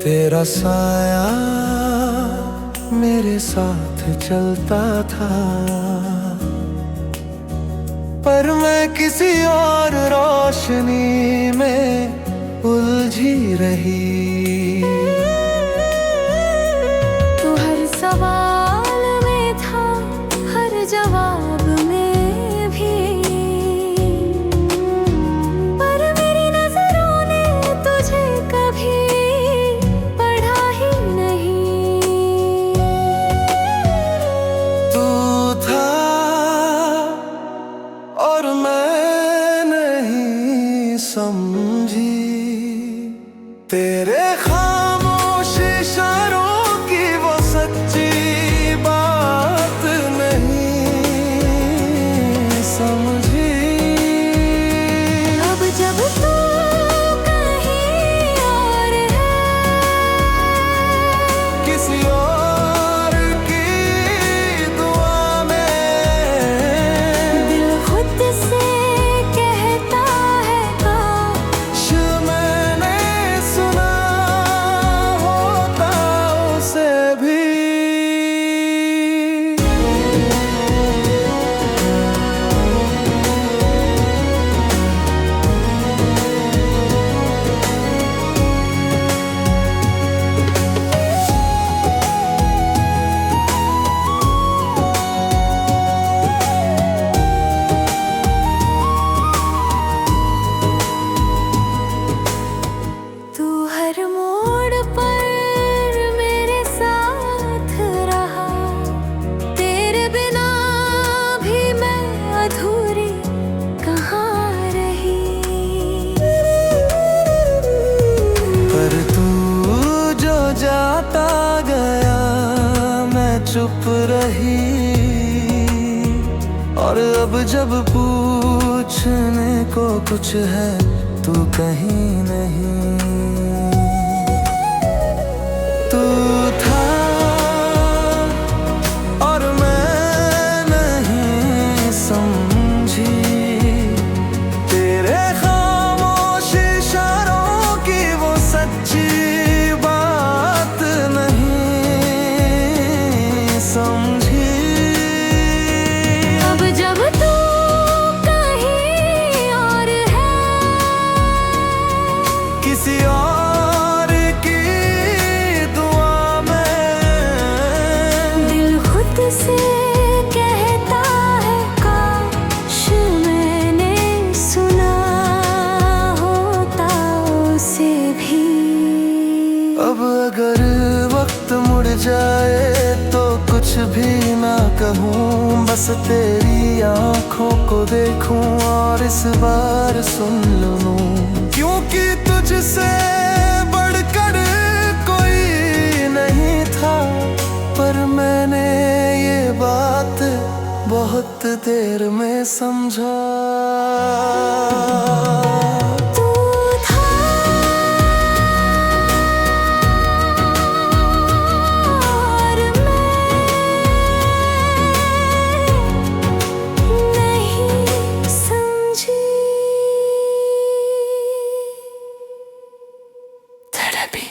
तेरा साया मेरे साथ चलता था, पर मैं किसी और रोशनी में उलझी रही। तू हर सवाल में था, हर जवाब में भी, पर मेरी नजरों ने तुझे कभी पढ़ा ही नहीं। तू था और मैं नहीं समझी, तेरे खामोश इशारों की वो सच्ची बात नहीं समझी। अब जब तू कहीं और है, किसी और की दुआ में, दिल खुद से कहता है काश मैंने सुना होता उसे भी। तू हर मोड़ पर मेरे साथ रहा, तेरे बिना भी मैं अधूरी कहाँ रही। पर तू जो जाता गया मैं चुप रही, और अब जब पूछने को कुछ है तू कहीं नहीं। तू था और मैं नहीं समझी, तेरे खामोश इशारों की वो सच्ची बात नहीं समझी। अब जब तू कहीं और है, किसी और की दुआ में, दिल खुद से कहता है काश मैंने सुना होता उसे भी। अब अगर वक्त मुड़ जाए तो कुछ भी ना कहूँ, बस तेरी आंखों को देखूं और इस बार सुन लूं, क्योंकि तुझसे बढ़कर कोई नहीं था। पर मैंने ये बात बहुत देर में समझा। तू था और मैं नहीं समझी। थेरेपी।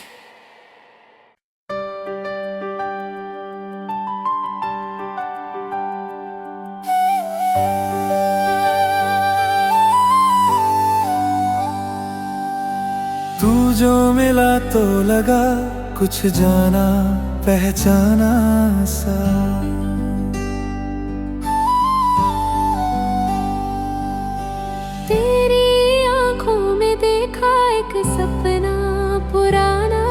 तू जो मिला तो लगा कुछ जाना पहचाना सा, तेरी आंखों में देखा एक सपना पुराना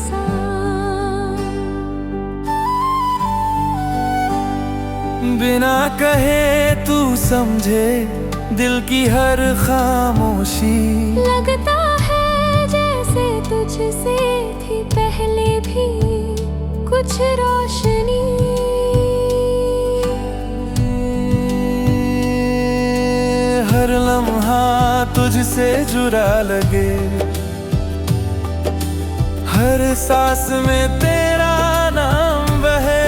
सा। बिना कहे तू समझे दिल की हर खामोशी, लगता है जैसे तुझसे थी पहले भी कुछ रोशनी। हर लम्हा तुझसे जुड़ा लगे, हर सांस में तेरा नाम बहे।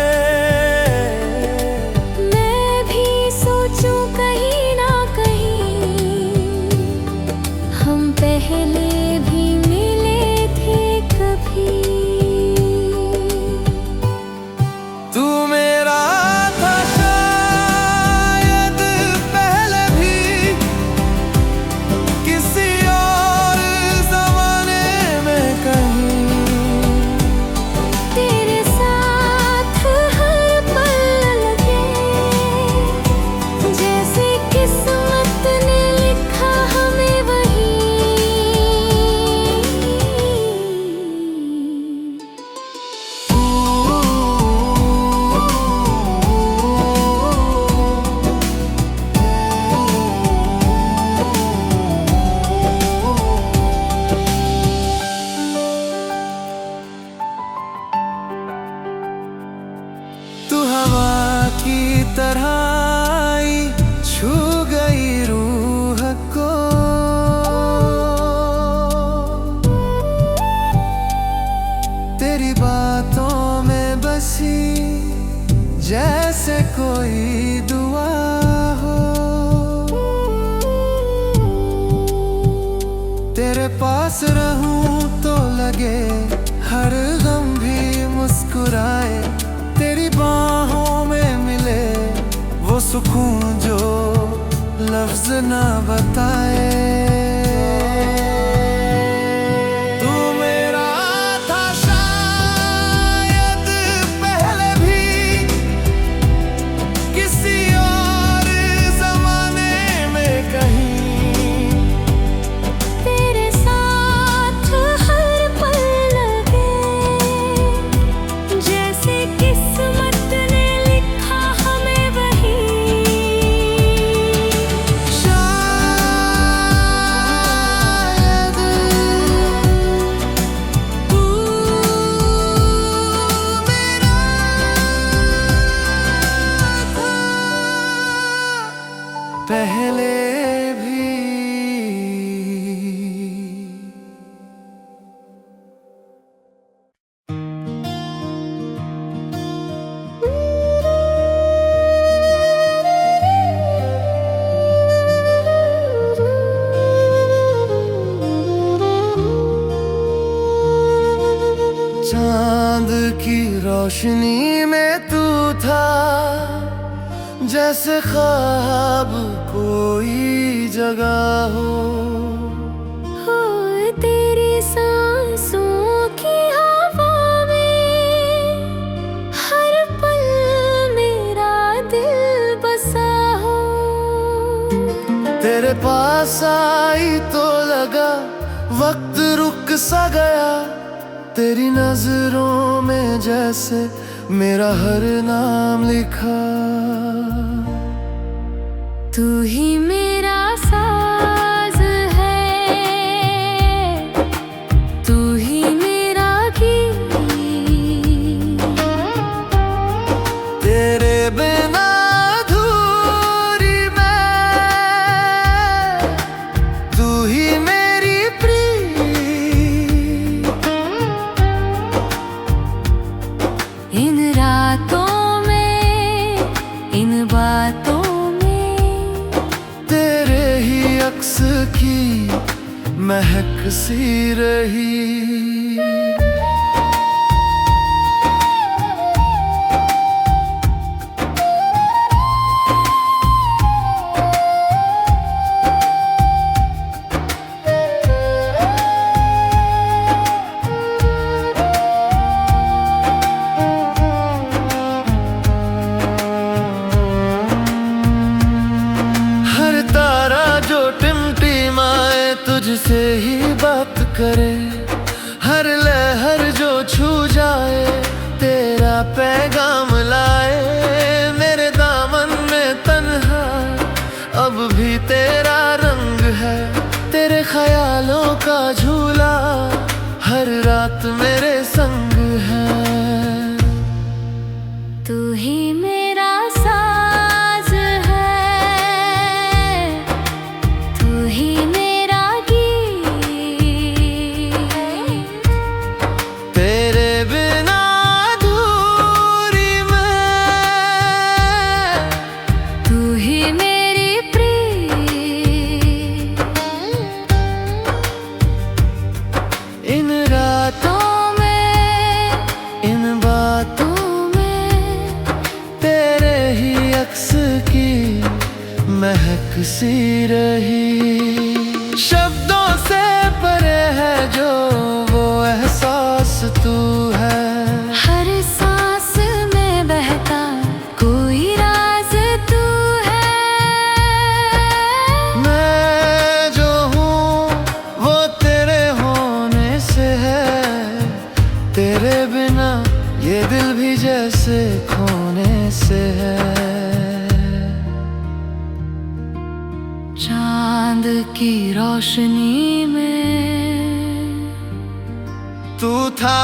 मैं भी सोचूं कहीं ना कहीं हम पहले भी मिले थे कभी। की तरह आई, छू गई रूह को। तेरी बातों में बसी जैसे कोई दुआ हो। तेरे पास रहूं तो लगे हर गम भी मुस्कुराए। तेरी बाहों में मिले वो सुकून जो लफ्ज ना बताए। तू मेरा था शायद पहले भी किसी और जमाने में कहीं। तेरे साथ हर पल लगे जैसे किस्मत ने लिखा हमें वही। शायद तू मेरा था पहले भी। चांद की रोशनी में तू था, जैसे ख्वाब कोई जगह हो। हो तेरी सांसों की हवा में हर पल मेरा दिल बसा हो। तेरे पास आई तो लगा वक्त रुक सा गया। तेरी नजरों में जैसे मेरा हर नाम लिखा। तू ही मेरा साज है, तू ही मेरा गीत। तेरे बिना अधूरी मैं, तू ही मेरी प्रीत। इन रातों में, इन बातों में तेरे ही अक्स की महक सी रही। हर तारा जो टिमटिमाए तुझसे ही बात करे। हर लहर जो छू जाए तेरा पैगाम लाए। मेरे दामन में तन्हा अब भी तेरा रंग है। तेरे ख्यालों का झूला हर रात मेरे संग है। तू ही मेरा साज है, तू ही मेरा गीत। तेरे बिना अधूरी मैं, तू ही मेरी प्रीत। इन रातों में, इन बातों में तेरे ही अक्स की महक सी रही। शब्दों से परे है जो वो एहसास तू है। हर सांस में बहता कोई राज तू है। मैं जो हूँ वो तेरे होने से है। तेरे बिना ये दिल भी जैसे खोने से है। चांद की रोशनी में तू था,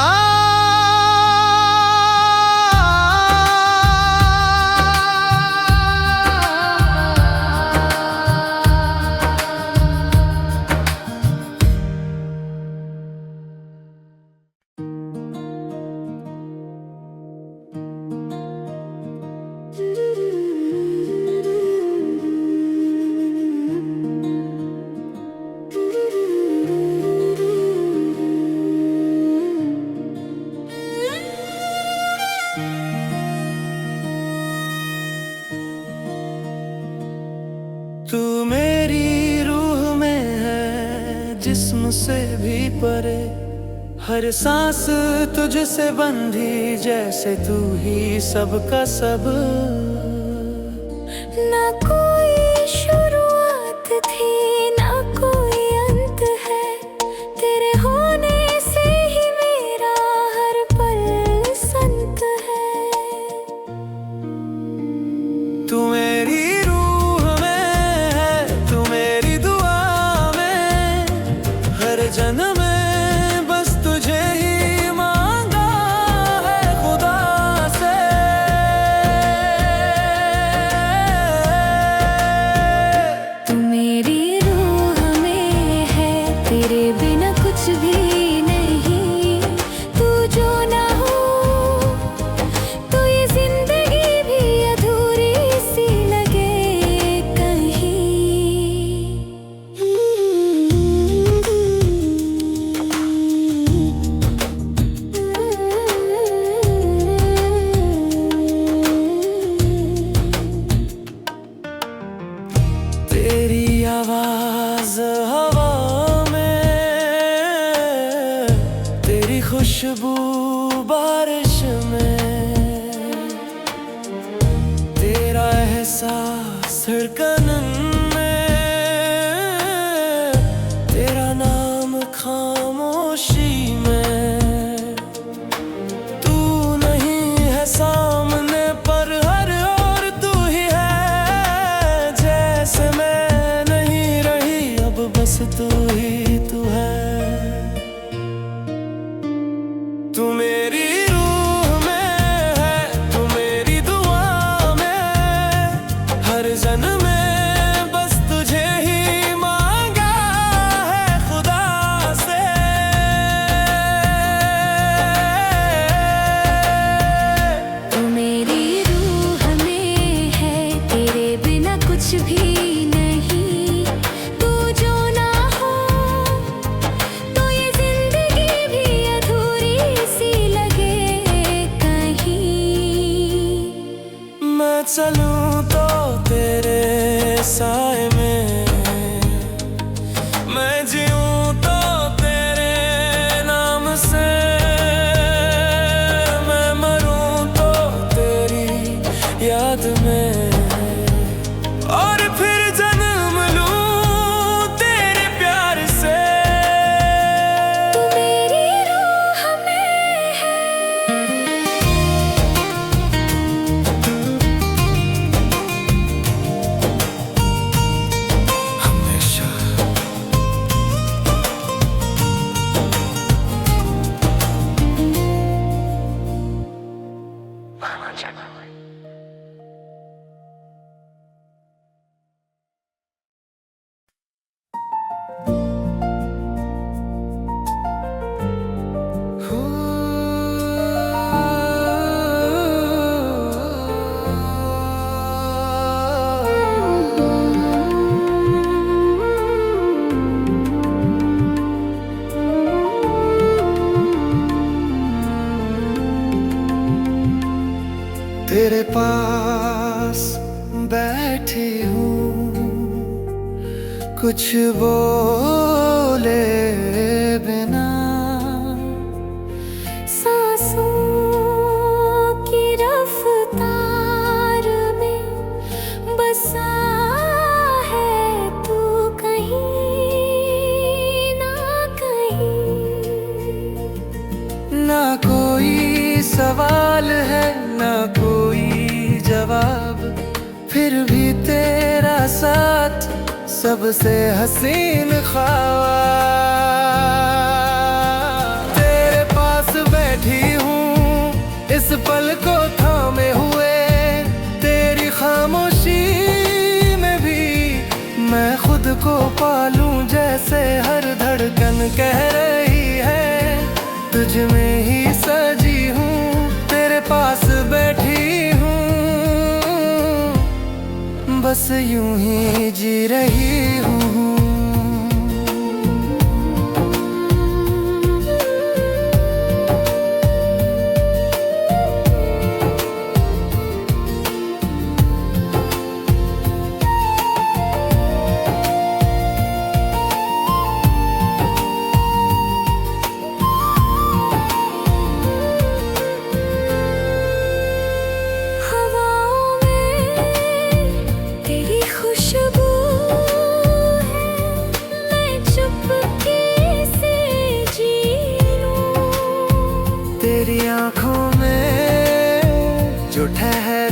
से भी परे, हर सांस तुझसे बंधी जैसे तू ही सबका सब। ना कोई शुरुआत थी ना कोई अंत है, तेरे होने से ही मेरा हर पल संत है। तू मेरी रूह में है, तू मेरी दुआ में, हर जन्म में बस तुझे ही मांगा है खुदा से। तू मेरी रूह में है, तेरे बिना कुछ भी नहीं। तू जो ना हो तो ये जिंदगी भी अधूरी सी लगे कहीं। तेरी आवाज हवा में, तेरी खुशबू बारिश में, तेरा एहसास धड़कन में, तेरा नाम खामोशी में। तू नहीं है सामने पर हर ओर तू ही है, जैसे मैं नहीं रही अब बस तू ही तू है। तू मेरी रूह में है, तू मेरी दुआ में, हर जन्म में बस तुझे ही मांगा है खुदा से। तू मेरी रूह में है, तेरे बिना कुछ भी नहीं। तू जो ना हो तो ये जिंदगी भी अधूरी सी लगे कहीं। मैं चलूं तो तेरे साए में, मैं जीऊं तो तेरे नाम से, मैं मरूं तो तेरी याद में, और फिर जन्म लूं तेरे प्यार से। तू मेरी रूह में है। हमेशा तेरे पास बैठी हूँ, कुछ बोले बिना, सांसों की रफ्तार में बसा है तू कहीं ना कहीं। ना कोई सवाल है ना कोई जवाब, फिर भी तेरा साथ सबसे हसीन ख्वाब। तेरे पास बैठी हूँ इस पल को थामे हुए, तेरी खामोशी में भी मैं खुद को पालूं जैसे हर धड़कन कह रही है तुझ में ही सजी हूँ। तेरे पास बैठी हूँ बस यूं ही जी रही हूँ।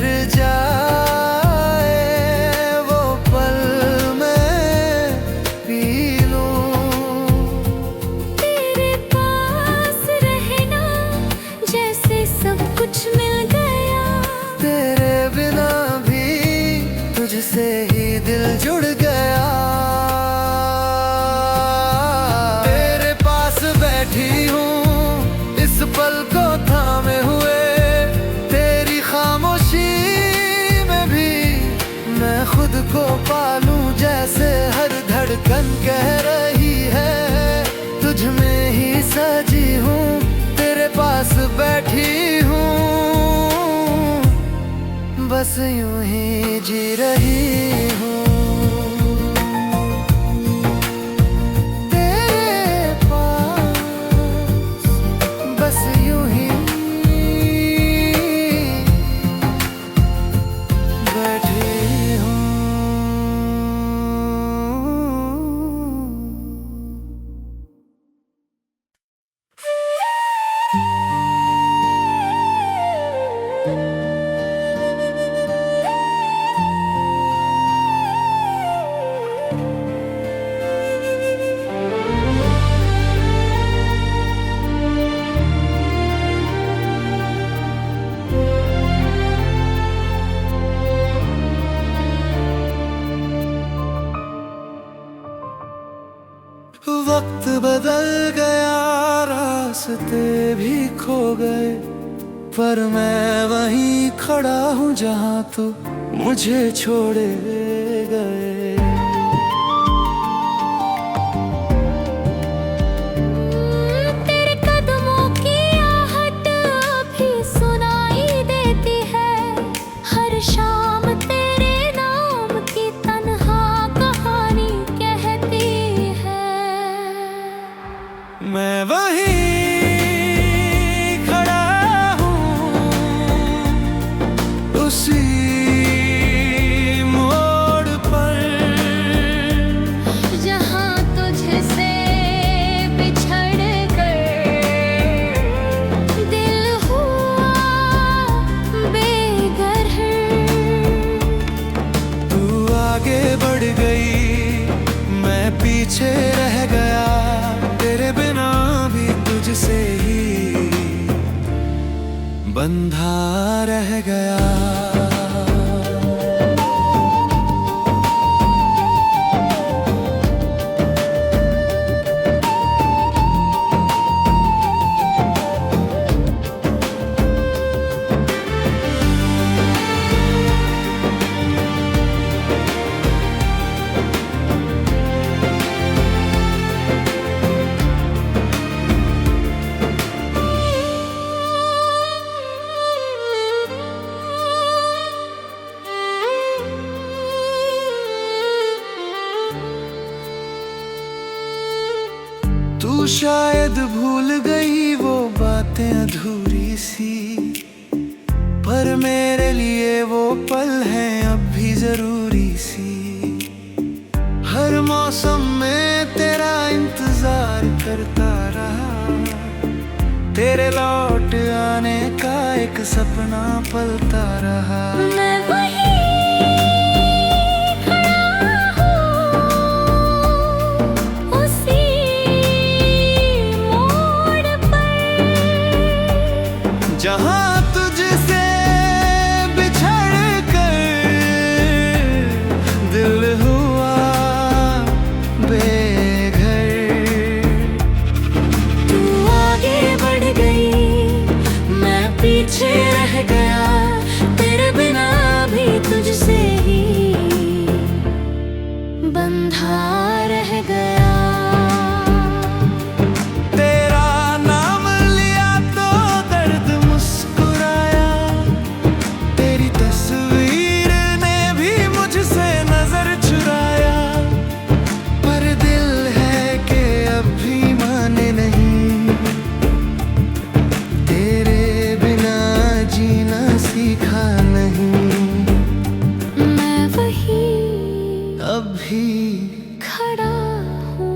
ठहर जाए वो पल मैं पी लूं। तेरे पास रहना जैसे सब कुछ मिल गया। तेरे बिना भी तुझसे ही दिल जुड़ गया। तेरे पास बैठी हूँ इस पल को थामे हुए, तेरी खामोशी में भी मैं खुद को पालूं। जैसे हर धड़कन कह रही है तुझ में ही सजी हूँ, तेरे पास बैठी हूँ, बस यूं ही जी रही हूँ। तेरे पास बस यूं ही बैठी हूँ। वक्त बदल गया, रास्ते भी खो गए, पर मैं वहीं खड़ा हूँ जहाँ तू मुझे छोड़े गए। तेरे कदमों की आहट अभी सुनाई देती है, हर शाम तेरे नाम की तन्हा कहानी कहती है। मैं वहीं खड़ा हूँ उसी मोड़ पर, जहाँ तुझसे बिछड़ कर दिल हुआ बेघर। तू आगे बढ़ गई, मैं पीछे रह गया, तेरे बिना भी तुझसे ही बंधा रह गया। तू शायद भूल गई वो बातें अधूरी सी, पर मेरे लिए वो पल हैं अब भी जरूरी सी। हर मौसम में तेरा इंतजार करता रहा, तेरे लौट आने का एक सपना पलता रहा। मैं वहीं जहाँ तुझसे बिछड़ कर दिल हुआ बेघर। तू आगे बढ़ गई, मैं पीछे रह गया, तेरे बिना भी तुझसे ही बंधा रह गया। खड़ा हूँ।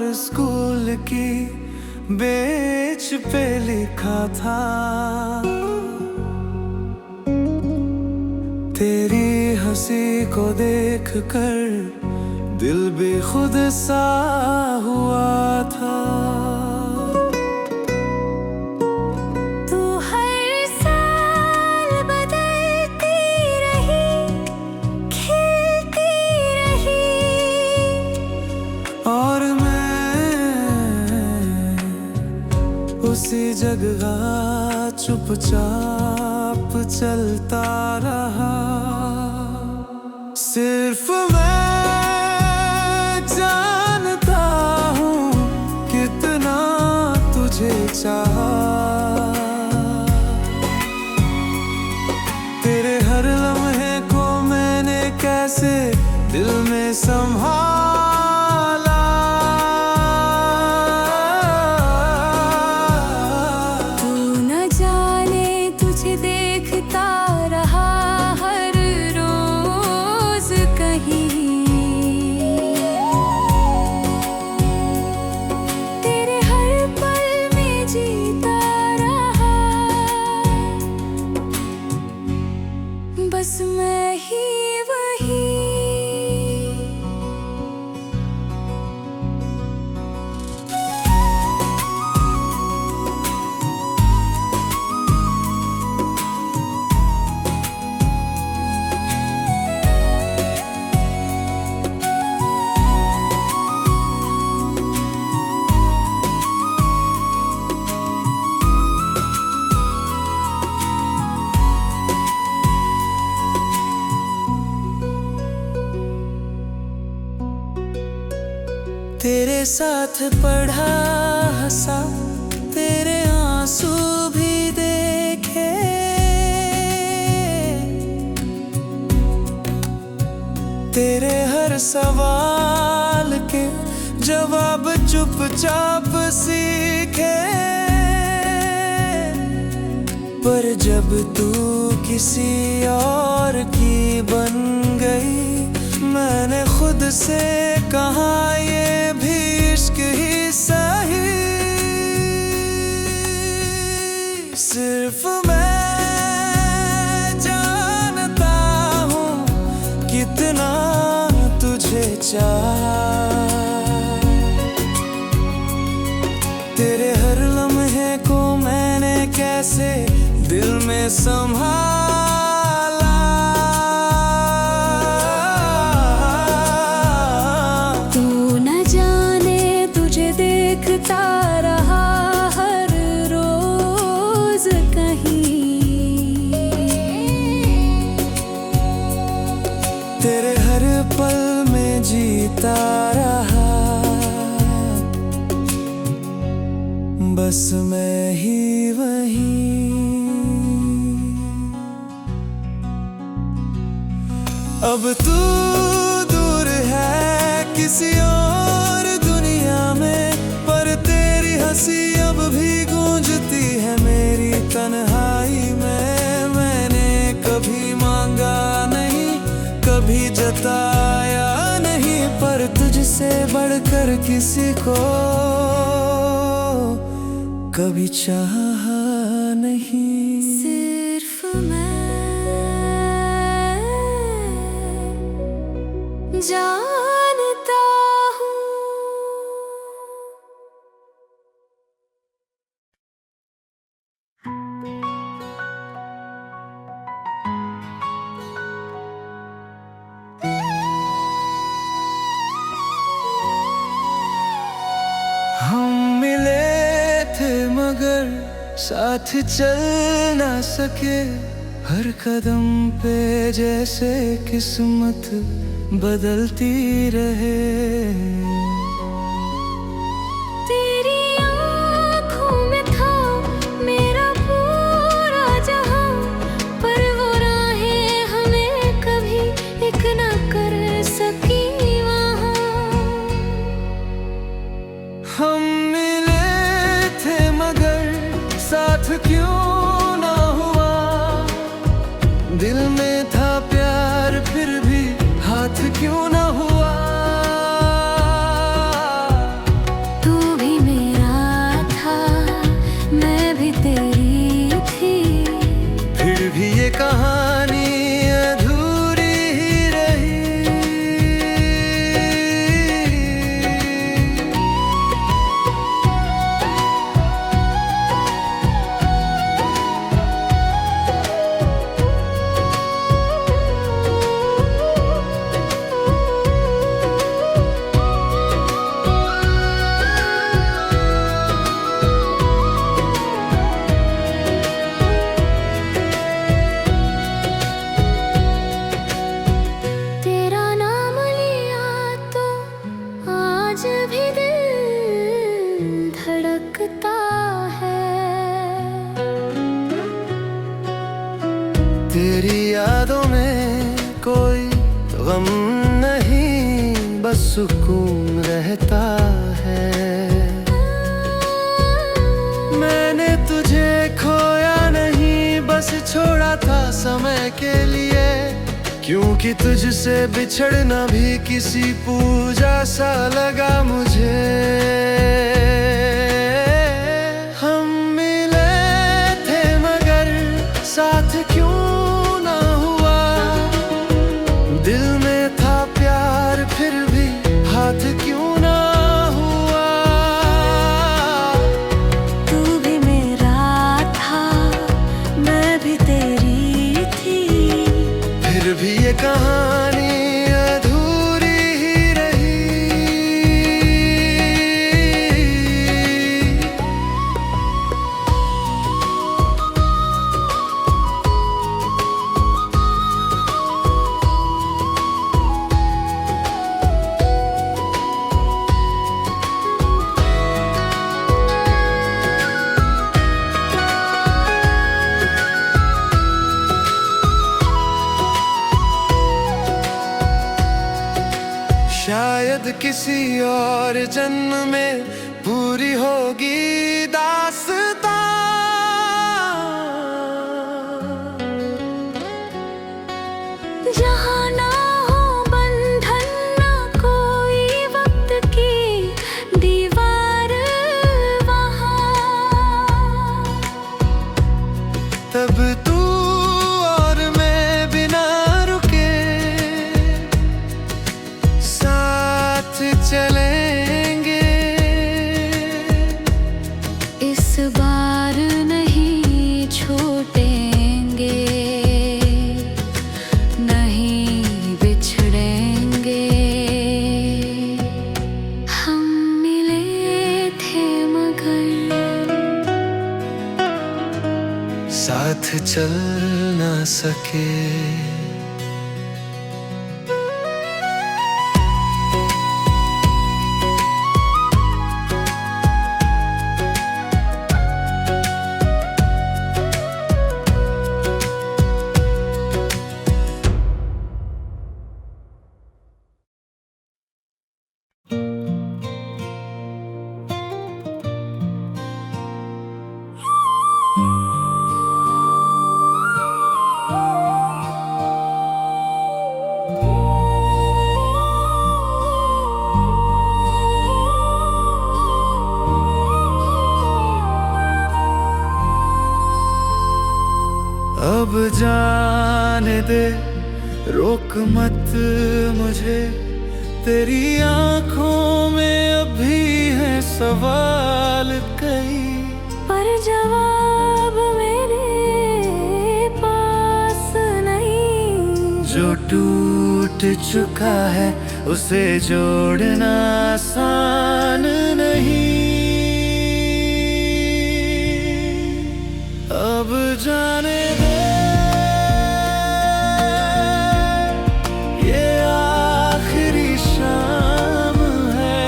और स्कूल की बेंच पे लिखा था, तेरी हंसी को देख कर दिल भी खुद सा हुआ था। तू हर साल बदलती रही, खिलती रही, और मैं उसी जगह चुपचाप चलता रहा। सिर्फ मैं जानता हूँ कितना तुझे चाहा, तेरे हर लम्हे को मैंने कैसे दिल में संभाला। तू न जाने तुझे देखता रहा हर रोज कहीं, तेरे हर पल में जीता रहा, बस मैं ही वही। तेरे साथ पढ़ा हंसा, तेरे आंसू भी देखे, तेरे हर सवाल के जवाब चुपचाप सीखे। पर जब तू किसी और की बन गई, मैंने खुद से कहा ये भी इश्क ही सही। सिर्फ मैं जानता हूँ कितना तुझे चाहा, तेरे हर लम्हे को मैंने कैसे दिल में संभाला। तू न जाने तुझे देखता रहा हर रोज कहीं, तेरे हर पल में जीता रहा, बस मैं ही वही। अब तू दूर है किसी और दुनिया में, पर तेरी हंसी अब भी गूंजती है मेरी तन्हाई में। मैंने कभी मांगा नहीं, कभी जताया नहीं, पर तुझसे बढ़कर किसी को कभी चाहा नहीं। सिर्फ मैं जानता हूँ। हम मिले थे मगर साथ चल ना सके, हर कदम पे जैसे किस्मत बदलती रहे। तेरी आँखों में था मेरा पूरा जहां, पर वो राहें हमें कभी एक न कर सकी वहाँ। हम मिले थे मगर साथ क्यों ना हुआ, दिल में था प्यार फिर भी हाथ क्यों ना हुआ। सुकून रहता है। मैंने तुझे खोया नहीं, बस छोड़ा था समय के लिए, क्योंकि तुझसे बिछड़ना भी किसी पूजा सा लगा मुझे। हम मिले थे मगर साथ क्यों ना हुआ, दिल में था प्यार फिर भी हाथ क्यों ना हुआ। तू भी मेरा था, मैं भी तेरी थी, फिर भी ये कहानी अधूरी ही रही। शायद किसी और जन्म में पूरी होगी दास्तां। जहाँ ना हो बंधन, ना कोई वक्त की दीवार वहाँ। तब तू और मैं बिना रुके साथ चलेंगे। इस बार नहीं छूटेंगे, नहीं बिछड़ेंगे। हम मिले थे मगर साथ चल ना सके। अब जाने दे, रोक मत मुझे, तेरी आंखों में अभी है सवाल कई, पर जवाब मेरे पास नहीं। जो टूट चुका है उसे जोड़ना आसान नहीं। अब जाने दे, ये आखिरी शाम है,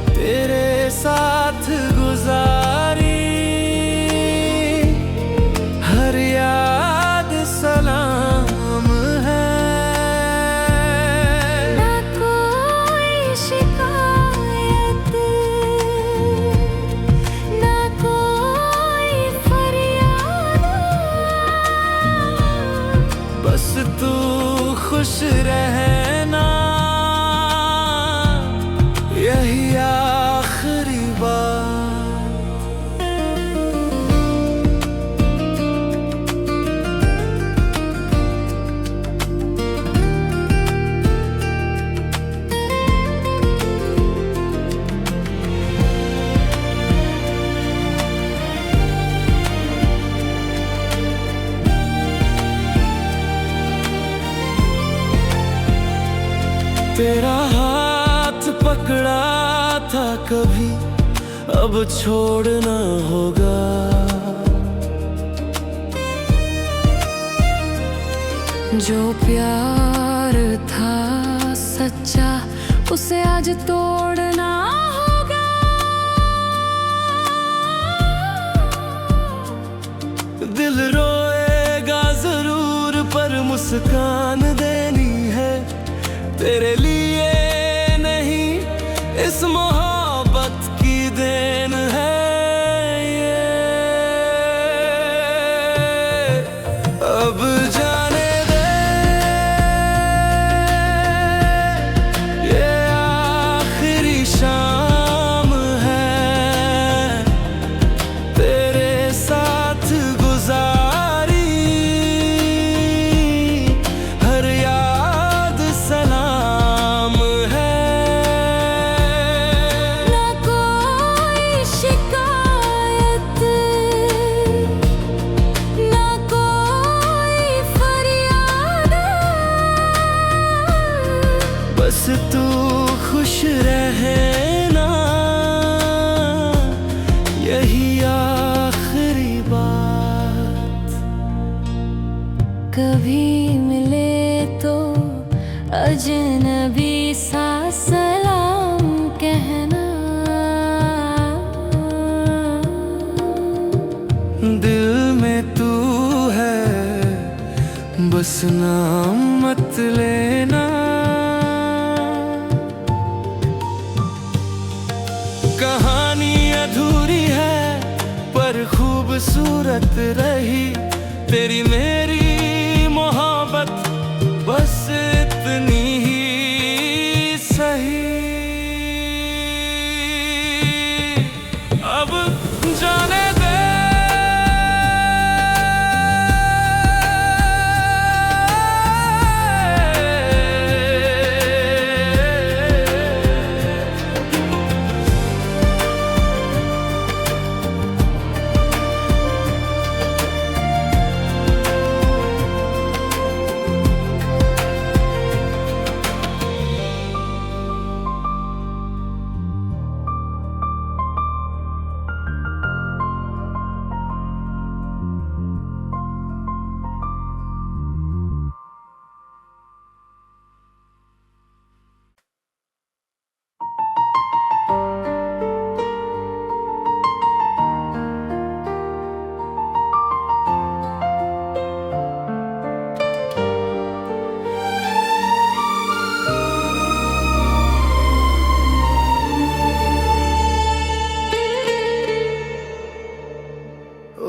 तेरे साथ गुजारी हर याद सलाम है। ना कोई शिकायत, ना कोई फरियाद, बस तू खुश रहना, यही आखिरी बात। तेरा हाथ पकड़ा था कभी, अब छोड़ना होगा। जो प्यार था सच्चा, उसे आज तोड़ना होगा। दिल रोएगा जरूर पर मुस्कान देनी है, तेरे लिए नहीं, इस मोहब्बत की देन है ये। अब जाने दे, ये आखिरी शाम है तेरे साथ गुजारी, हर याद सलाम है। ना कोई शिकायत, ना कोई फरियाद, बस तू खुश रहना, यही आखिरी बात। कभी मिले तो अजनबी सा सलाम कहना। दिल में तू है, बस नाम मत लेना। कहानी अधूरी है पर खूबसूरत रही, तेरी मेरी मोहब्बत बस इतनी ही सही। अब जाने दे,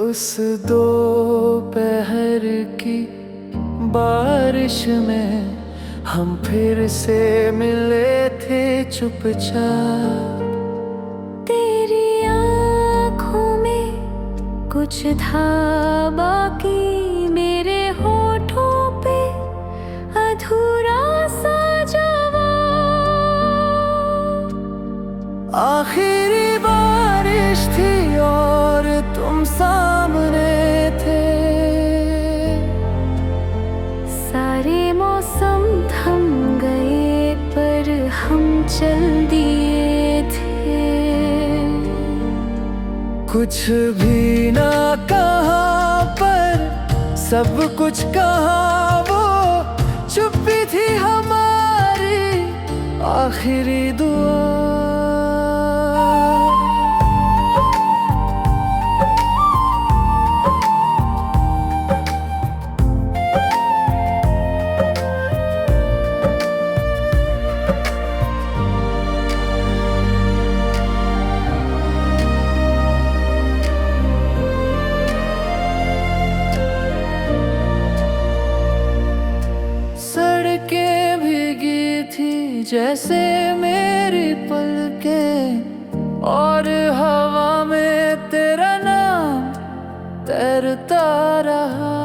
उस दोपहर की बारिश में हम फिर से मिले थे चुपचाप। तेरी आँखों में कुछ था बाकी, मेरे होठों पे अधूरा सा जवाब। आखिरी बारिश थी और तुम सामने थे, सारे मौसम थम गए पर हम चल दिए थे। कुछ भी ना कहा पर सब कुछ कहा, वो चुप्पी थी हमारी आखिरी दुआ। सड़कें भीगी थी जैसे मेरी पलकें, और हवा में तेरा नाम तैरता रहा।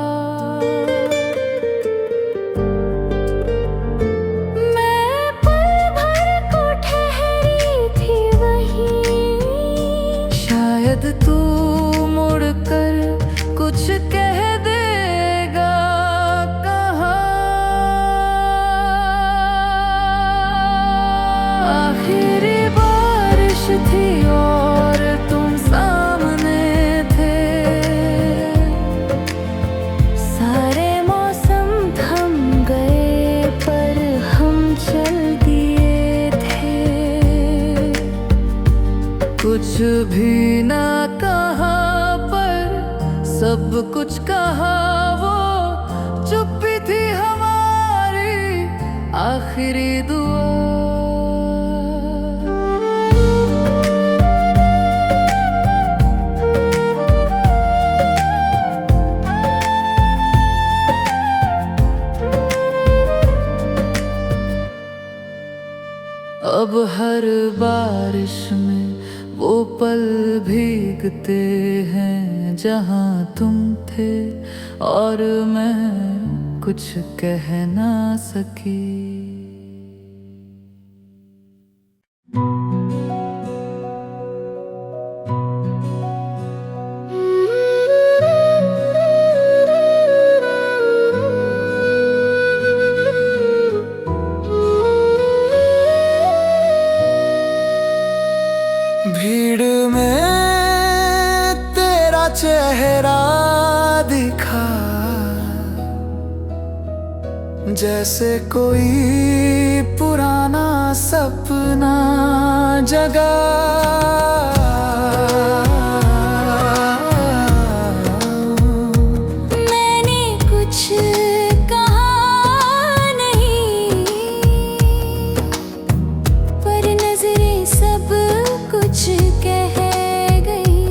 मैं पल भर को ठहरी थी वहीं, शायद तू मुड़कर कुछ कह देगा, कहा। आखिरी बारिश थी और तुम सामने थे, सारे मौसम थम गए पर हम चल दिए थे। कुछ भी ना कहा पर सब कुछ कहा, वो चुप्पी थी हमारी आखिरी दुआ। अब हर बारिश में वो पल भीगते हैं जहाँ तुम थे और मैं कुछ कह ना सकी। भीड़ में तेरा चेहरा दिखा, जैसे कोई पुराना सपना जगा। मैंने कुछ कहा नहीं, पर नजरें सब कुछ कह गई।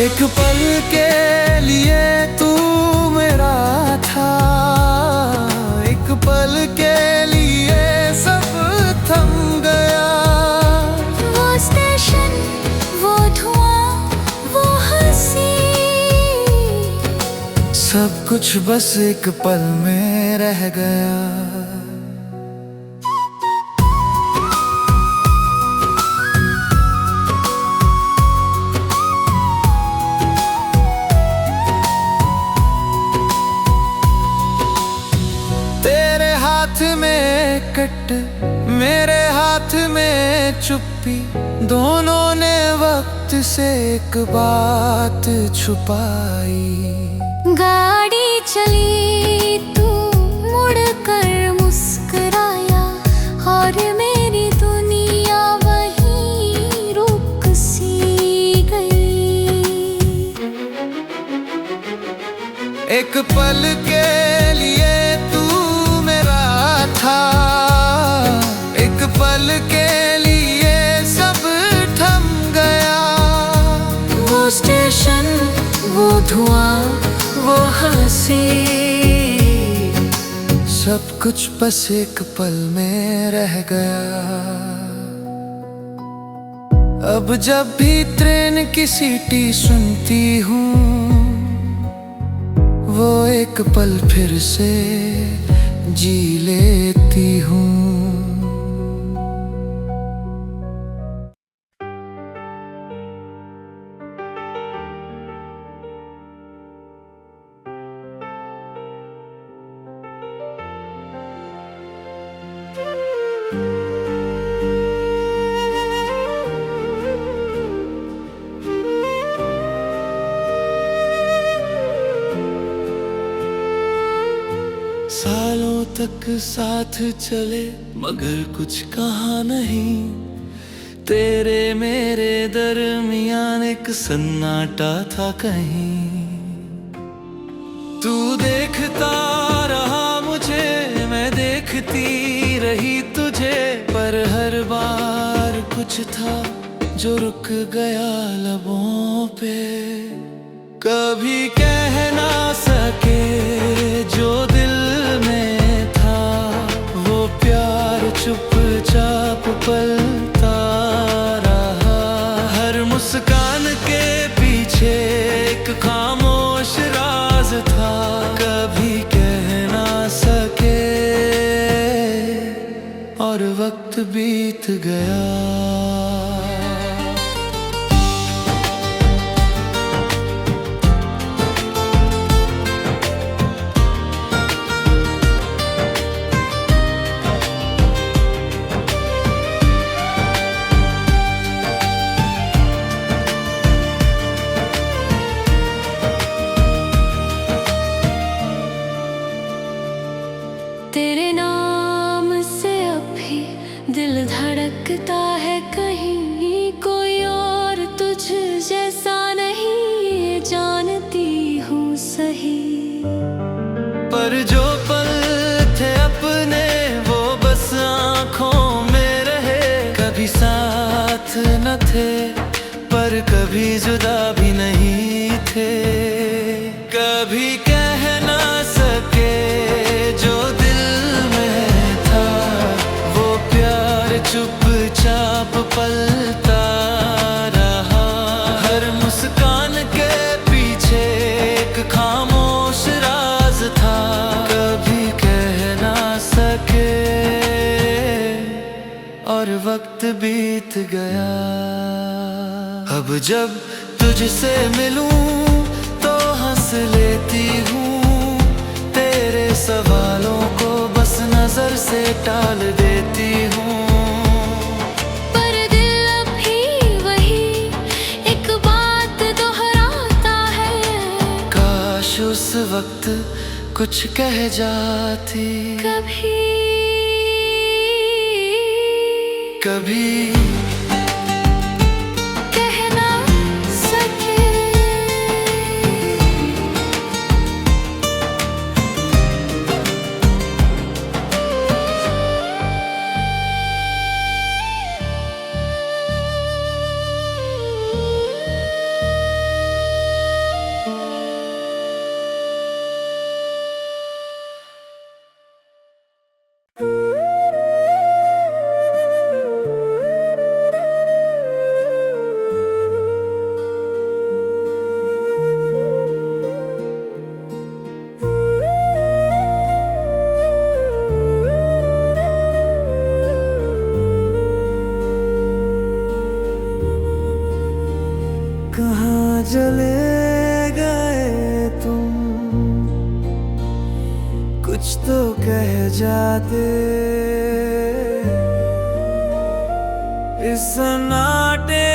एक पल के लिए तू मेरा था, एक पल के लिए सब थम गया। वो स्टेशन, वो धुआं, वो हंसी, सब कुछ बस एक पल में रह गया। तेरे हाथ में कट, मेरे हाथ में चुप्पी, दोनों ने वक्त से एक बात छुपाई। गाड़ी चली, तू मुड़कर मुस्कुराया और मेरी दुनिया वहीं रुक सी गई। एक पल के लिए तू मेरा था, एक पल के लिए सब थम गया। वो स्टेशन, वो धुआं, वो हंसी, सब कुछ बस एक पल में रह गया। अब जब भी ट्रेन की सीटी सुनती हूँ, वो एक पल फिर से जी लेती हूँ। सालों तक साथ चले मगर कुछ कहा नहीं, तेरे मेरे दरमियान एक सन्नाटा था कहीं। तू देखता रहा मुझे, मैं देखती रही तुझे, पर हर बार कुछ था जो रुक गया लबों पे। कभी कह ना सके जो दिल में था, वो प्यार चुपचाप पलता रहा। हर मुस्कान के पीछे एक खामोश राज था, कभी कह ना सके और वक्त बीत गया। तेरे नाम से अभी दिल धड़कता है, कहीं कोई और तुझ जैसा नहीं, जानती हूँ सही। पर जो कभी जुदा भी नहीं थे। कभी कह ना सके जो दिल में था, वो प्यार चुपचाप पलता रहा। हर मुस्कान के पीछे एक खामोश राज था, कभी कह ना सके। और वक्त बीत गया, अब जब तुझसे मिलूं तो हंस लेती हूँ। तेरे सवालों को बस नजर से टाल देती हूँ। पर दिल अब भी वही एक बात दोहराता है। काश उस वक्त कुछ कह जाती, कभी कभी कह ना सके। कहाँ चले गए तुम, कुछ तो कह जाते। इस सन्नाटे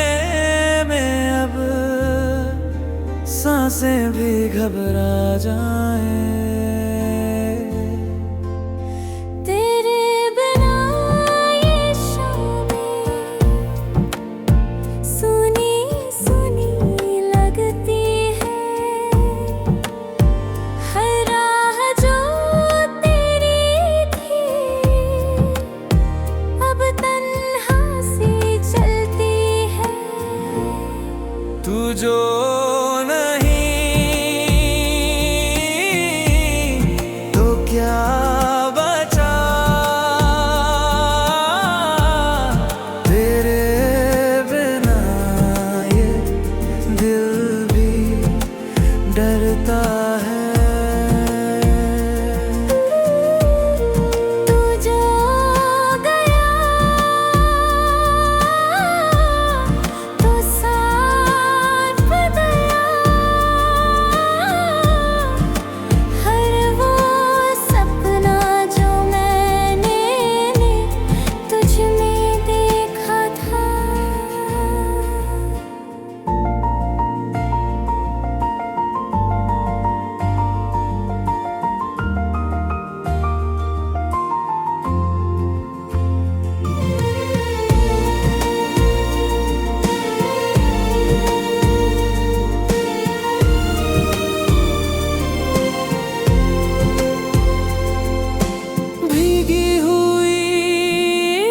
में अब सांसें भी घबरा जाएं। तेरे बिना ये शामें सुनी सुनी लगती है। हर राह जो तेरी थी अब तन्हा सी चलती है। तू जो नहीं तो क्या बचा, तेरे बिना ये दिल भी डरता है। तू जो गया तो साथ बदला। हर वो सपना जो मैंने तुझ में देखा था। भीगी हुई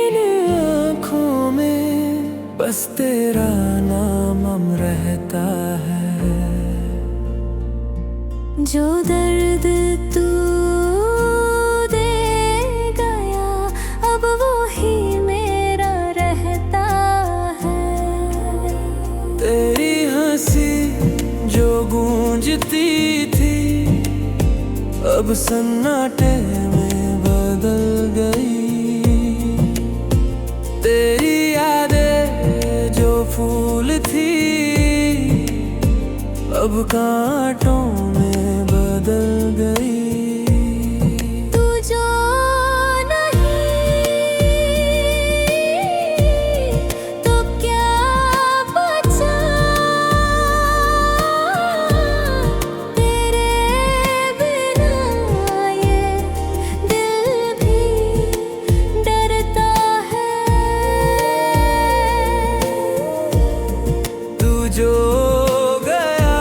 इन आँखों में बस तेरा नाम रहता है। जो दर्द तू दे गया अब वो ही मेरा रहता है। तेरी हंसी जो गूंजती थी अब सन्नाटे में बदल गई। तेरी यादें जो फूल थी अब कांटों में बदल गई। तू जो नहीं तो क्या बचा, तेरे बिना ये दिल भी डरता है। तू जो गया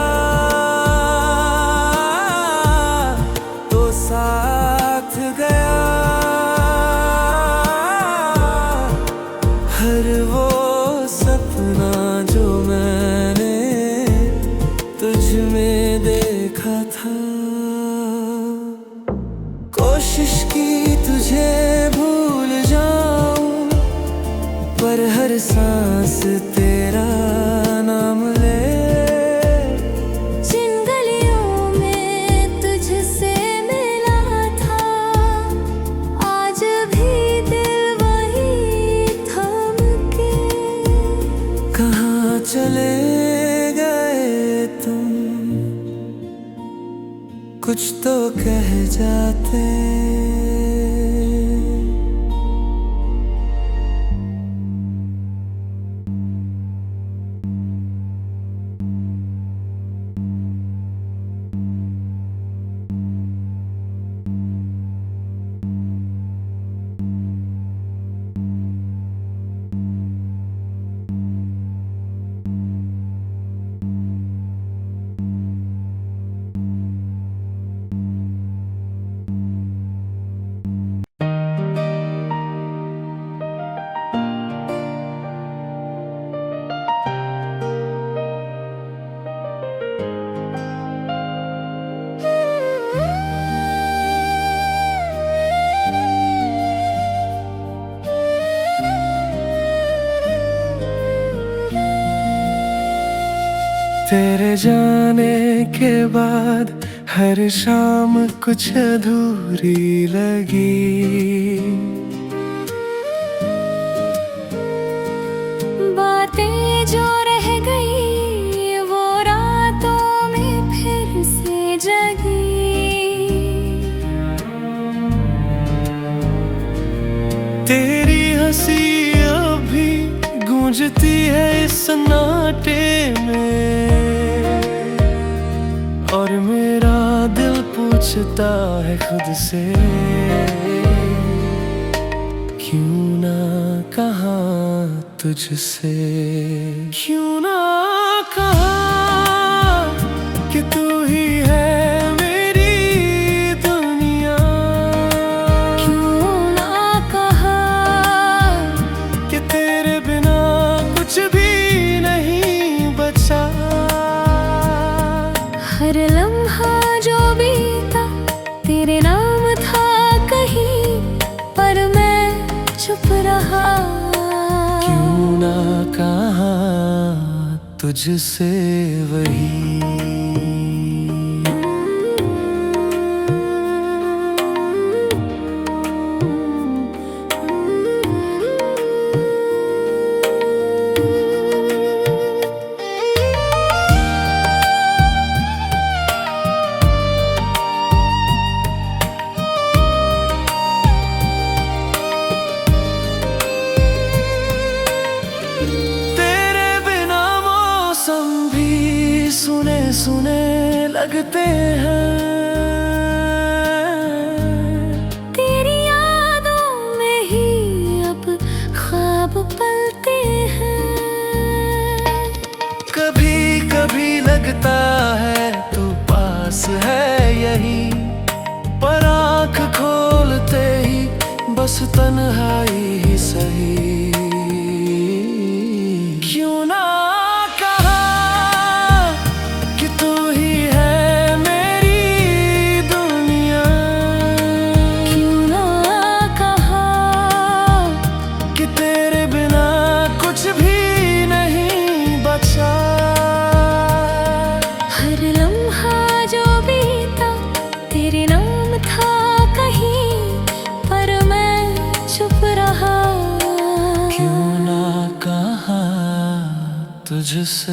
सांस तेरा नाम ले। जिन गलियों में तुझसे मिला था, आज भी दिल वही थम के। कहाँ चले गए तुम, कुछ तो कह जाते। तेरे जाने के बाद हर शाम कुछ अधूरी लगी। बातें जो रह गई वो रातों में फिर से जगी। तेरी हंसी अभी गूंजती है इस सन्नाटे में, और मेरा दिल पूछता है खुद से, क्यों ना कहा तुझसे। क्यों ना कहा कि तू ही है मेरी दुनिया। क्यों ना कहा कि तेरे बिना कुछ भी नहीं बचा। हर लम्हा जो बीता तेरे नाम था कहीं, पर मैं चुप रहा। क्यों ना कहा तुझसे वही। सुने सुने लगते हैं, तेरी यादों में ही अब ख्वाब पलते हैं। कभी कभी लगता है तू पास है यही, पर आँख खोलते ही बस तन्हाई ही सही। क्यों ना तुझसे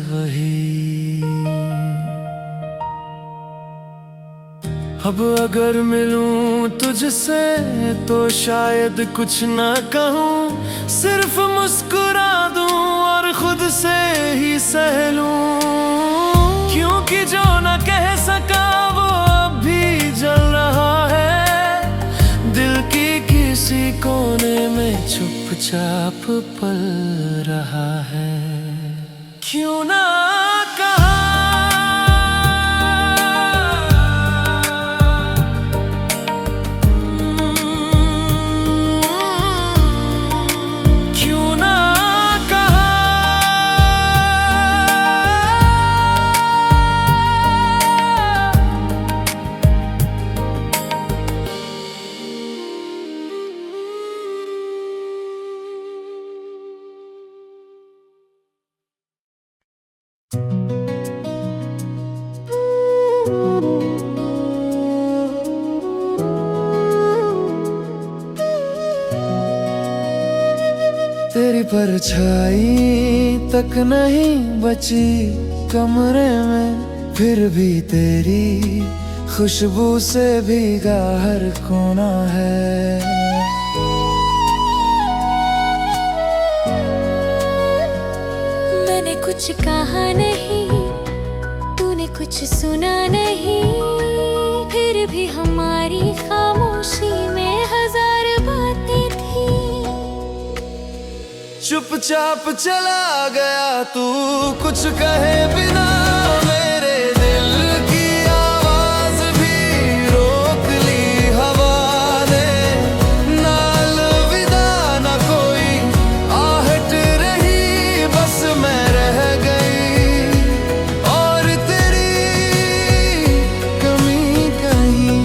वही। अब अगर मिलूं तुझसे तो शायद कुछ ना कहूं, सिर्फ मुस्कुरा दूं और खुद से ही सह लूं। क्योंकि जो ना कह सका वो अब भी जल रहा है, दिल की किसी कोने में चुपचाप पल रहा है। क्यों ना कहा तेरी परछाई तक नहीं बची कमरे में, फिर भी तेरी खुशबू से भीगा हर कोना है। मैंने कुछ कहा नहीं, तूने कुछ सुना नहीं, फिर भी हमारी खामोशी में हजार बातें थी। चुपचाप चला गया तू कुछ कहे बिना, मेरे दिल की आवाज भी रोक ली हवा ने। ना अलविदा ना कोई आहट रही, बस मैं रह गई और तेरी कमी कहीं।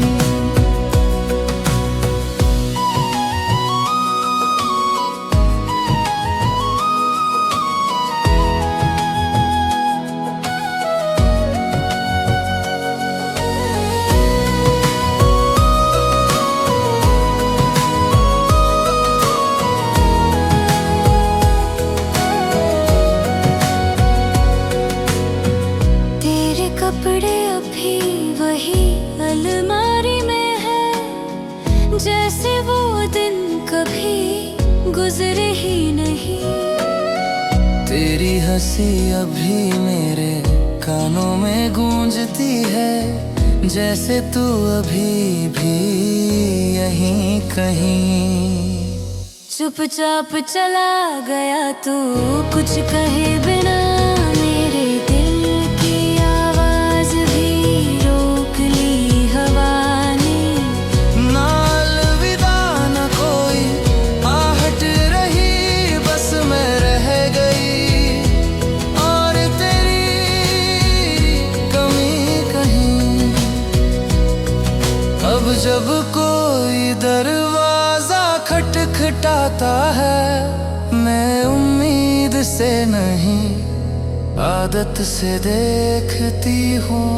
कपड़े अभी वही अलमारी में है, जैसे वो दिन कभी गुजरे ही नहीं। तेरी हंसी अभी मेरे कानों में गूंजती है, जैसे तू अभी भी यहीं कहीं। चुपचाप चला गया तू कुछ कहे बिना, मेरे दिल की आवाज भी रोक ली हवा ने। ना अलविदा ना कोई आहट रही, बस मैं रह गई और तेरी कमी कहीं। अब जब कोई दरवाजा खटखटाता है, मैं उम्मीद से नहीं आदत से देखती हूँ।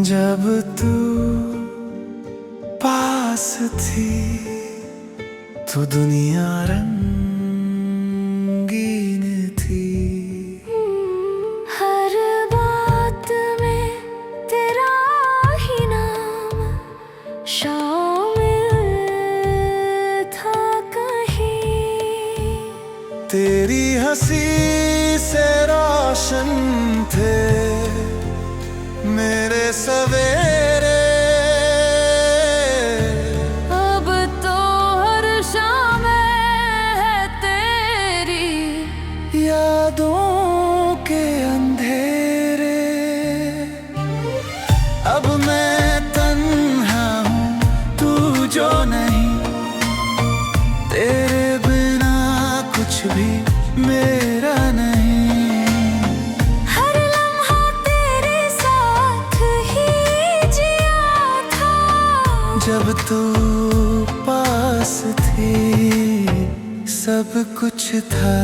जब तू पास थी तो दुनिया रंगीन थी। हर बात में तेरा ही नाम शामिल था कहीं। तेरी हंसी से रोशन थे मेरे सवेरे, अब तो हर शाम है तेरी यादों के अंधेरे। अब मैं तन्हा हूँ तू जो नहीं, तेरे बिना कुछ भी मेरा नहीं। जब तू पास थी सब कुछ था।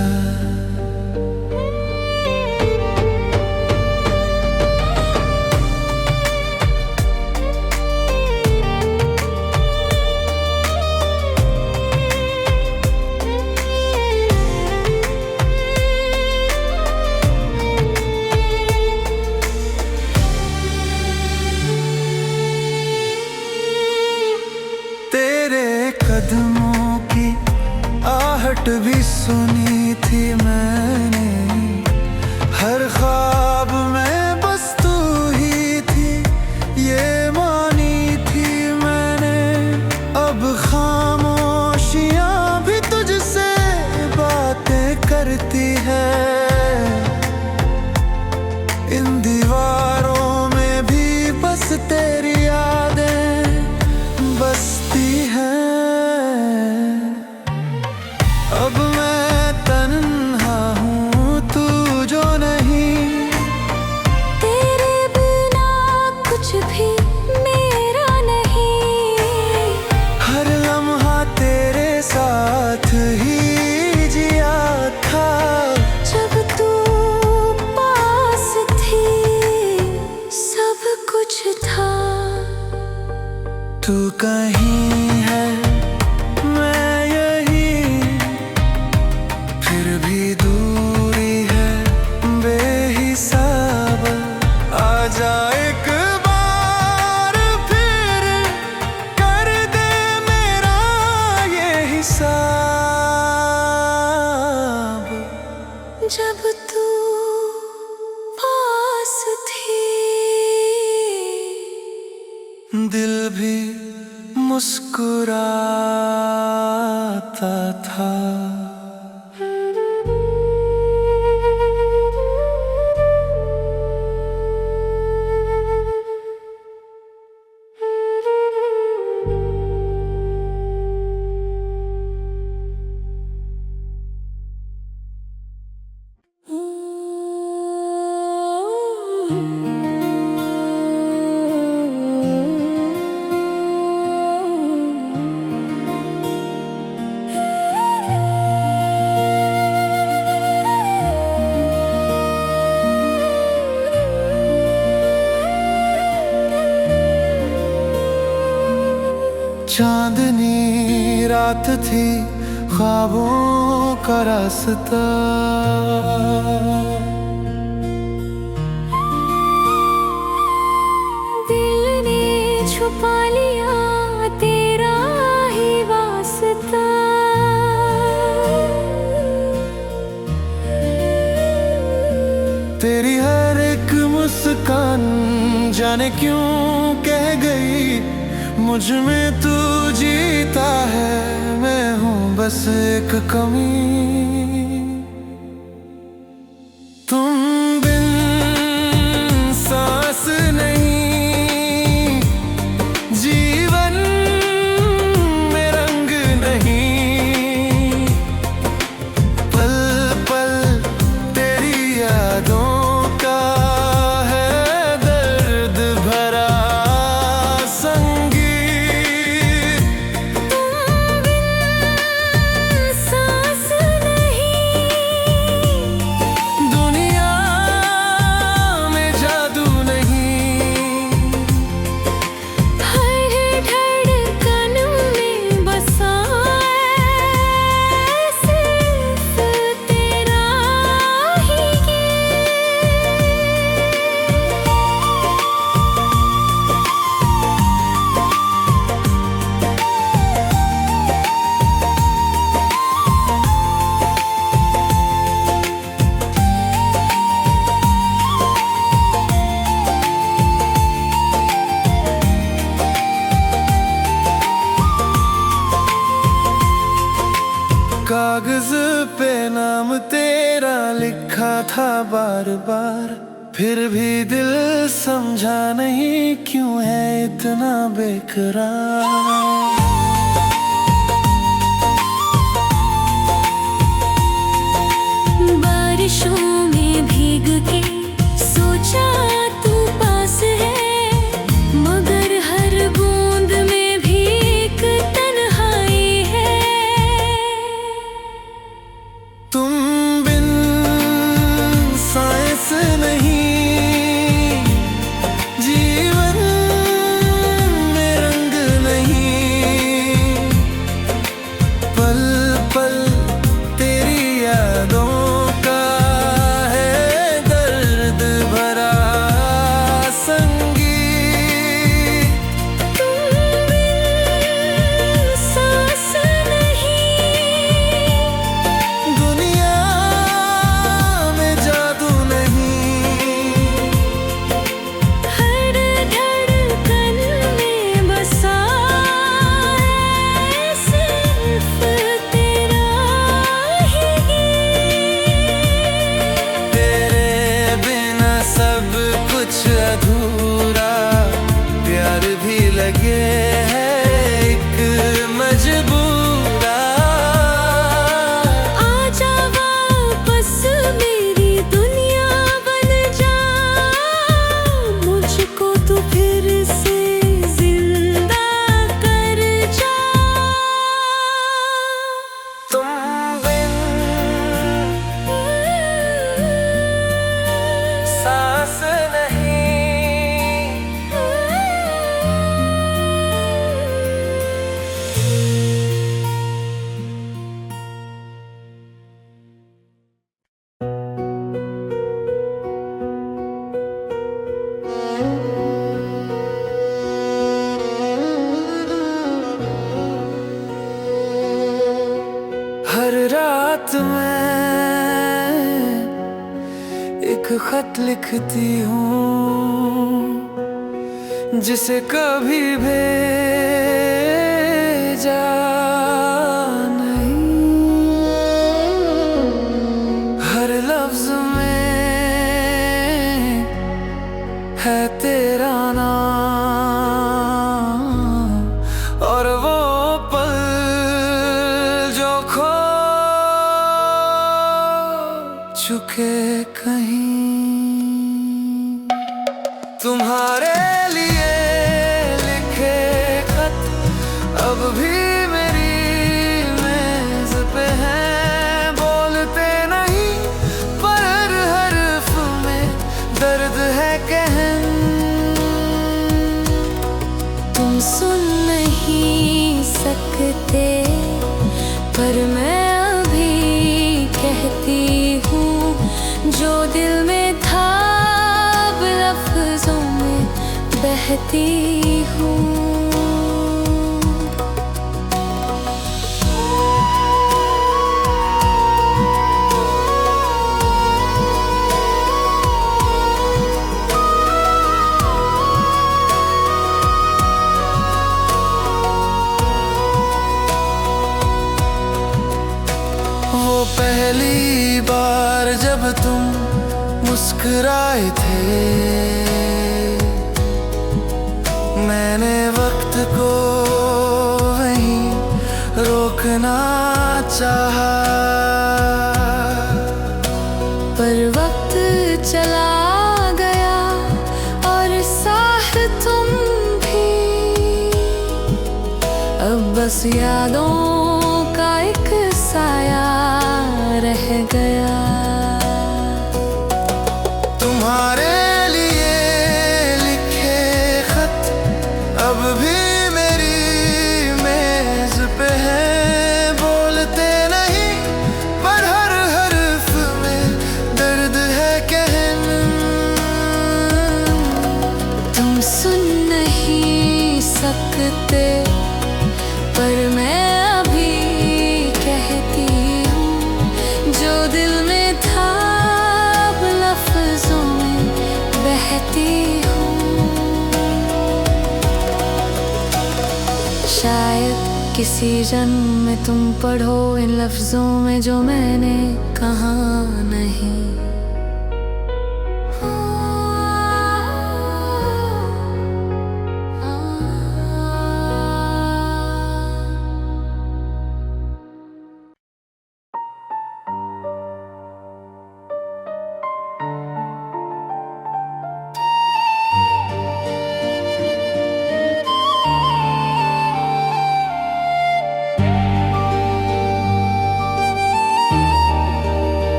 कदमों की आहट भी सुनी थी मैंने, हर ख्वाब में बस तू ही थी ये मानी थी मैंने। अब खामोशियां भी तुझसे बातें करती है, इन दीवारों में भी बस तेरी यादें बसती हैं। तू कहीं है मैं यही, फिर भी दूरी है बेहिसाब। आजा एक बार फिर कर दे मेरा ये हिसाब। जब तू पास थी दिल भी मुस्कुराता था। चांदनी रात थी ख्वाबों का रास्ता, दिल ने छुपा लिया तेरा ही वास्ता। तेरी हर एक मुस्कान जाने क्यों कह गई मुझ में तू जीता है, मैं हूँ बस एक कमी। तुम बिन सांस नहीं, जीवन में रंग नहीं, पल पल तेरी यादों का है दर्द भरा कागज पे नाम तेरा लिखा था बार बार, फिर भी दिल समझा नहीं क्यों है इतना बेकरार। बारिशों में भीग के सोचा तू पास है, मगर हर बूंद में भी एक तन्हाई है। तुम बिन सांस नहीं, जीवन में रंग नहीं, रात में एक खत लिखती हूँ जिसे कभी भेजा नहीं। हर लफ्ज में है तेरा नाम और वो पल जो खो चुके कहीं। तुम्हारे लिए लिखे खत अब भी मेरी मेज पे हैं। बोलते नहीं पर हर हर्फ में दर्द है कहन। तुम सुन नहीं सकते पर मैं अभी कहती हूँ जो दिल में था अब लफ्जों में बहती हूँ। वो पहली बार जब तुम मुस्कुराए थे मैंने वक्त को वहीं रोकना चाहा। पर वक्त चला गया और साथ तुम भी। अब बस यादों का एक साया रह गया। तुम्हारे लिए लिखे खत अब भी मेरी मेज पे हैं। बोलते नहीं पर हर हर्फ में दर्द है कहन। तुम सुन नहीं सकते पर मैं अभी कहती हूँ जो दिल में था अब लफ्जों में बहती हूँ। शायद किसी जन्म में तुम पढ़ो इन लफ्जों में जो मैंने कहा नहीं।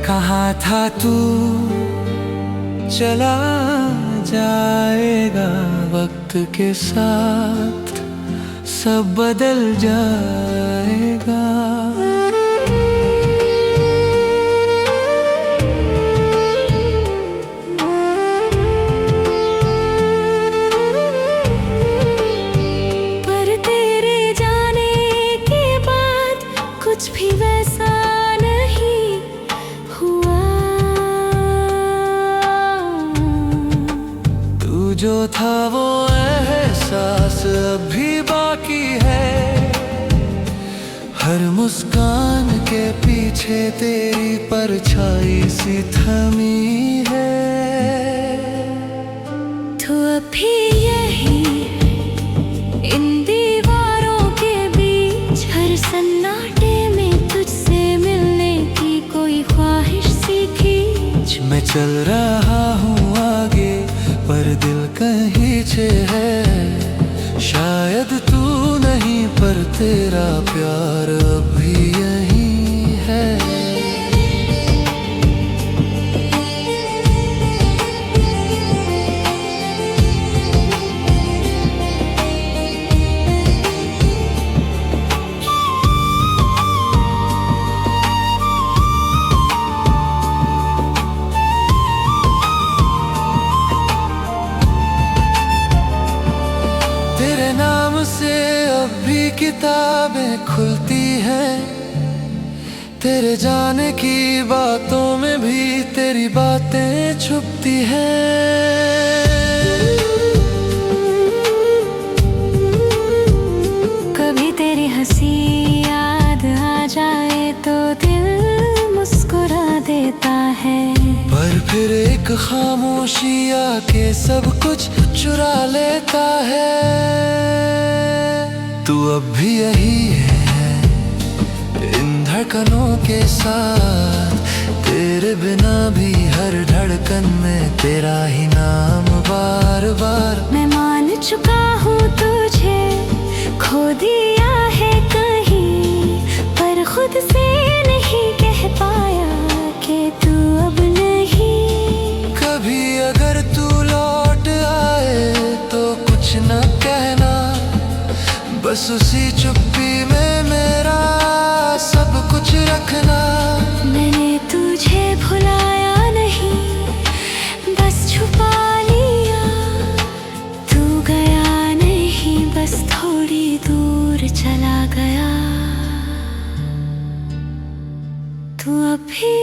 कहा था तू चला जाएगा वक्त के साथ सब बदल जाएगा। पर तेरे जाने के बाद कुछ भी वैसा नहीं हुआ। तू जो था वो एहसास अभी बाकी है। हर मुस्कान के पीछे तेरी परछाई सी थमी है। तो अभी यही इन दीवारों के बीच हर सन्नाटे में तुझसे मिलने की कोई ख्वाहिश सी खींच। मैं चल रहा हूँ आगे पर दिल कहीं पीछे है। शायद तू नहीं पर तेरा प्यार अभी यहीं है। किताबें खुलती हैं, तेरे जाने की बातों में भी तेरी बातें छुपती हैं। कभी तेरी हंसी याद आ जाए तो दिल मुस्कुरा देता है, पर फिर एक खामोशी आके सब कुछ चुरा लेता है। तू अब भी यही है इन धड़कनों के साथ, तेरे बिना भी हर धड़कन में तेरा ही नाम बार बार। मैं मान चुका हूँ तुझे, खो दिया है कहीं, पर खुद से नहीं कह पाया कि तू अब नहीं। कभी अगर तू लौट आए तो कुछ न कहना, बस उसी चुप्पी में मेरा सब कुछ रखना। मैंने तुझे भुलाया नहीं, बस छुपा लिया। तू गया नहीं, बस थोड़ी दूर चला गया। तू अभी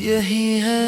यही है।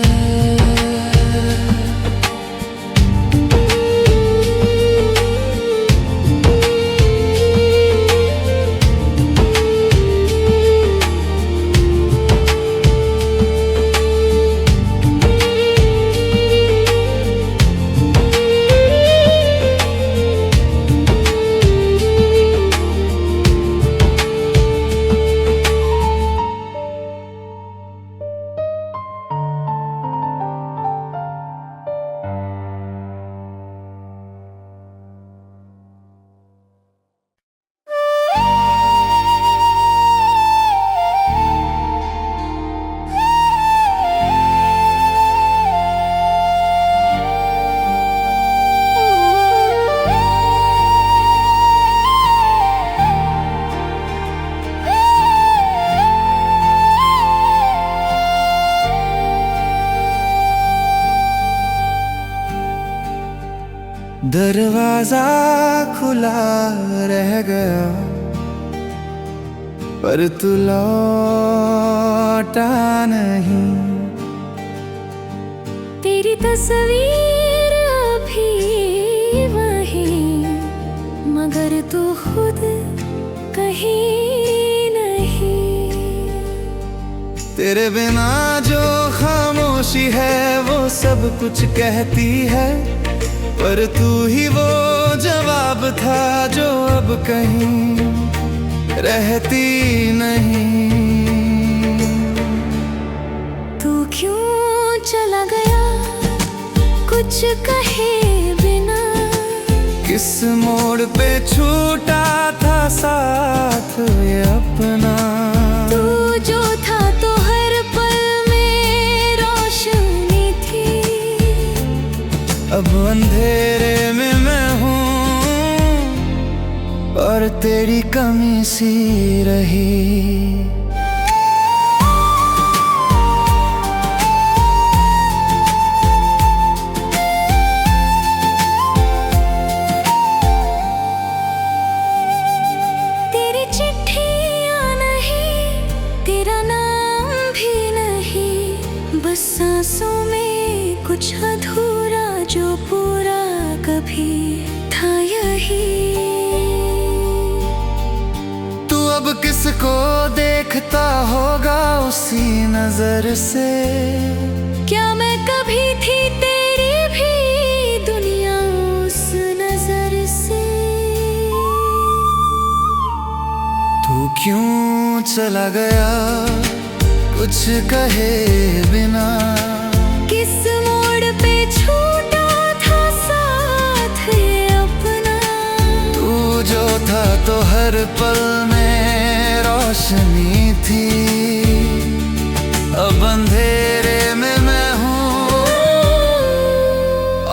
दरवाजा खुला रह गया, पर तू लौटा नहीं। तेरी तस्वीर अभी वहीं, मगर तू खुद कहीं नहीं। तेरे बिना जो खामोशी है वो सब कुछ कहती है, पर तू ही वो जवाब था जो अब कहीं रहती नहीं। तू क्यों चला गया कुछ कहे बिना, किस मोड़ पे छूटा था साथ ये अपना। तू जो था तो हर पल में रोशनी थी, अब अंधेरे में मैं हूँ और तेरी कमी सी रही। तेरी चिट्ठियाँ नहीं, तेरा नाम भी नहीं, बस सांसों में कुछ अधूरा जो पूरा कभी था यही। तू अब किसको देखता होगा उसी नजर से, क्या मैं कभी थी तेरी भी दुनिया उस नजर से। तू क्यों चला गया कुछ कहे बिना, किस मोड़ पे छूटा था साथ ये अपना। तू जो था तो हर पल में रोशनी थी, अब अंधेरे में मैं हूँ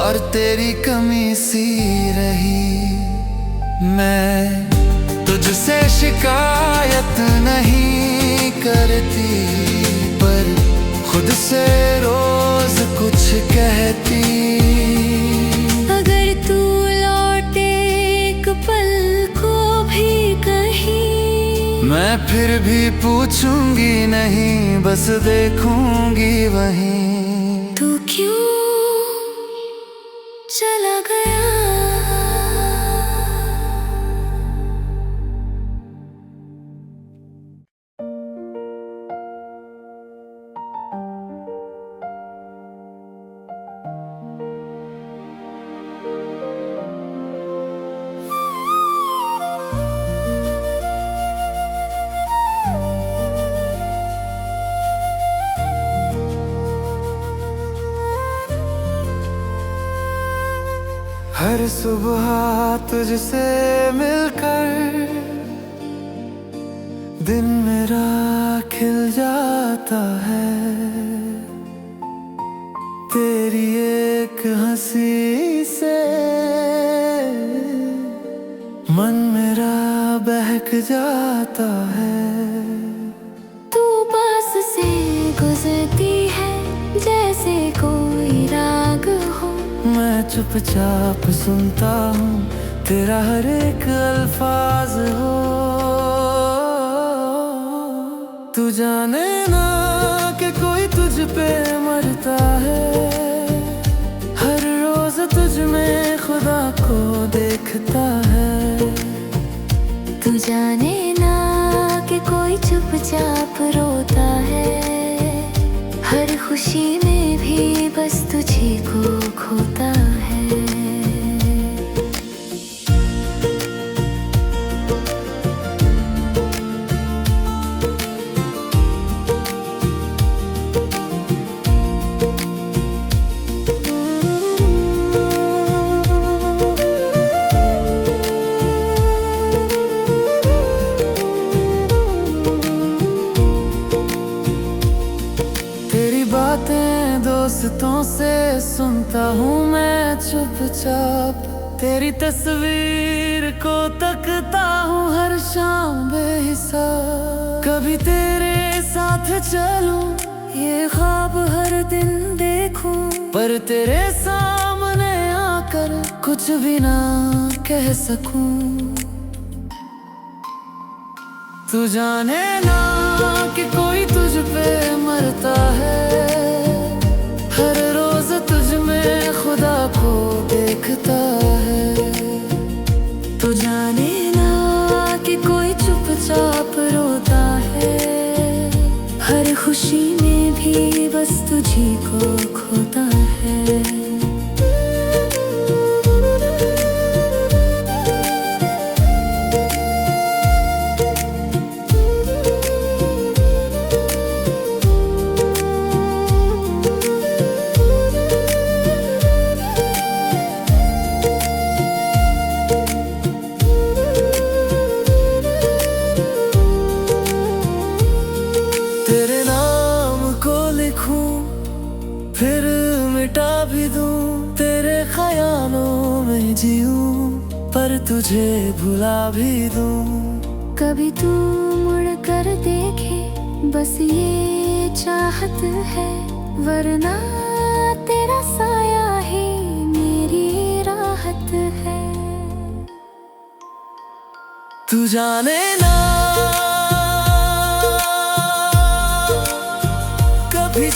और तेरी कमी सी रही। मैं तुझसे शिकायत नहीं करती, पर खुद से रोज कुछ कहती। अगर तू मैं फिर भी पूछूंगी नहीं, बस देखूंगी वहीं। तू क्यों चला गया? हर सुबह तुझसे मिलकर दिन मेरा खिल जाता है। तेरी एक हंसी से मन मेरा बहक जाता है। तू पास से गुजरती है जैसे कोई राग हो। मैं चुपचाप सुनता हूँ तेरा हर एक अल्फाज हो। तू जाने ना कि कोई तुझ पे मरता है। हर रोज तुझ में खुदा को देखता है। तू जाने ना कि कोई चुपचाप रोता है। हर खुशी में भी बस तुझे को खोता है। बातें दोस्तों से सुनता हूँ मैं चुपचाप। तेरी तस्वीर को तकता हूँ हर शाम बेहिसाब। कभी तेरे साथ चलूं ये ख्वाब हर दिन देखूं, पर तेरे सामने आकर कुछ भी ना कह सकूं। तू जाने ना कि कोई तुझ पे मरता है। हर रोज तुझ में खुदा को देखता है। तू जाने ना कि कोई चुपचाप रोता है। हर खुशी में भी बस तुझी को खोता है। तेरे नाम को लिखूं फिर मिटा भी दूं। तेरे ख्यालों में जीऊं पर तुझे भुला भी दूं। कभी तू मुड़ कर देखे बस ये चाहत है, वरना तेरा साया ही मेरी राहत है। तू जाने ना कभी